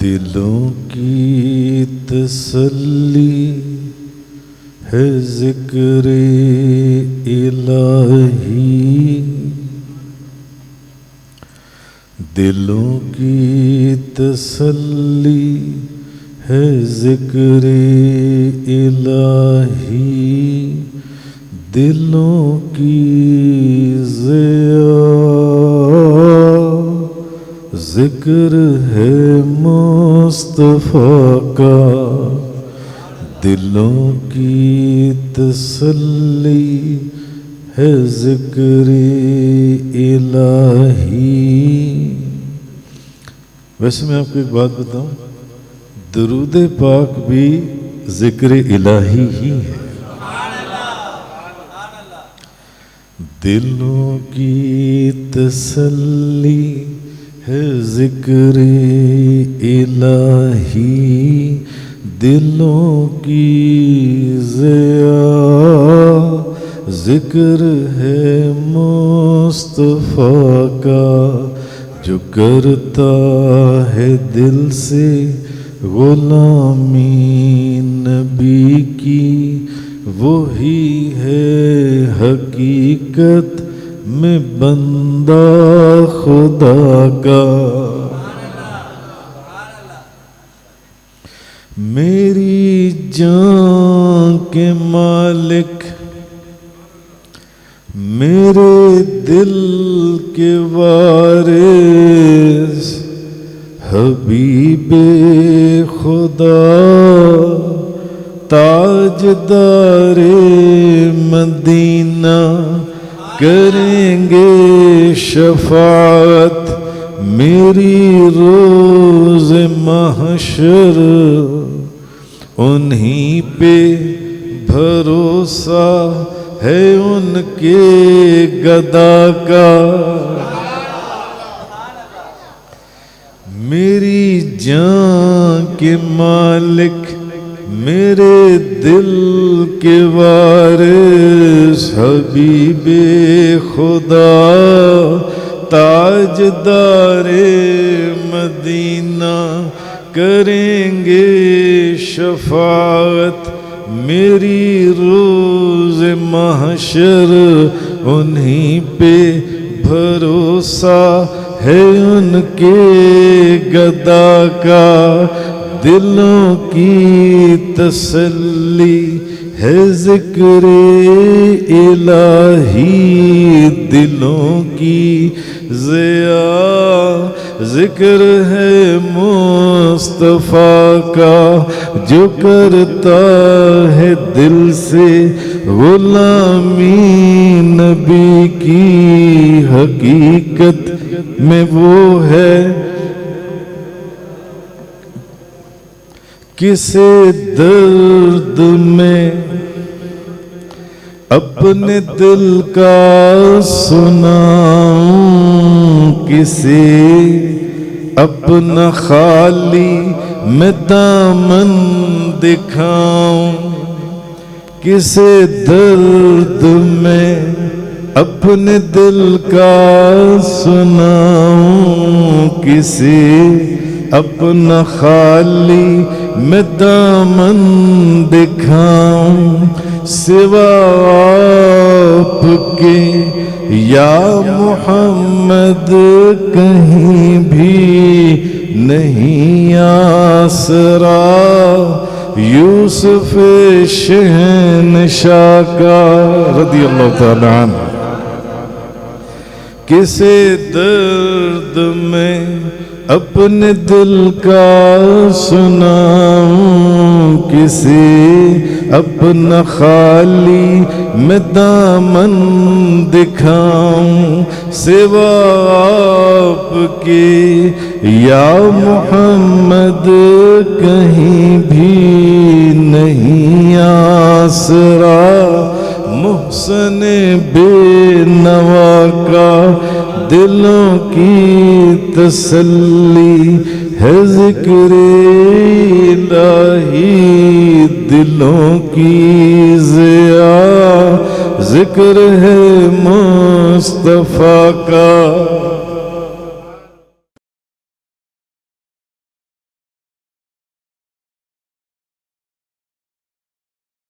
دلوں کی تسلی ہے ذکر الہی، دلوں کی تسلی ہے ذکر الہی، دلوں کی ضیا ذکر ہے مصطفیٰ کا، دلوں کی تسلی ہے ذکر الہی۔ ویسے میں آپ کو ایک بات بتاؤں، درود پاک بھی ذکر الہی ہی ہے۔ دلوں کی تسلی ہے ذکر الہی، دلوں کی ضیا ذکر ہے مصطفیٰ کا، جو کرتا ہے دل سے غلامی نبی کی، وہی ہے حقیقت میں بندہ خدا کا۔ میری جان کے مالک، میرے دل کے وارث، حبیب خدا تاجدار مدینہ، کریں گے شفاعت میری روز محشر، انہی پہ بھروسہ ہے ان کے گدا کا۔ میری جان کے مالک، میرے دل کے وارث، حبیب خدا تاجدار مدینہ، کریں گے شفاعت میری روز محشر، انہی پہ بھروسہ ہے ان کے گدا کا۔ دلوں کی تسلی ہے ذکر الہی، دلوں کی ضیا ذکر ہے مصطفیٰ کا، جو کرتا ہے دل سے غلامی نبی کی، حقیقت میں وہ ہے کسے درد میں اپنے دل کا سناؤں، کسے اپنا خالی میں دامن دکھاؤں، کسے درد میں اپنے دل کا سناؤں، کسے اپنا خالی میں دامن دکھاؤں، سوا آپ کے یا محمد کہیں بھی نہیں آسرا، یوسف شہنشاہ کا رضی اللہ تعالی عنہ۔ کسے درد میں اپنے دل کا سناؤں، کسی اپنا خالی میں دامن دکھاؤں، سوا آپ کے یا محمد کہیں بھی نہیں آسرا، محسن بے نوا کا دلوں کی تسلی ہے ذکر الہی، دلوں کی ضیا ذکر ہے مصطفیٰ کا۔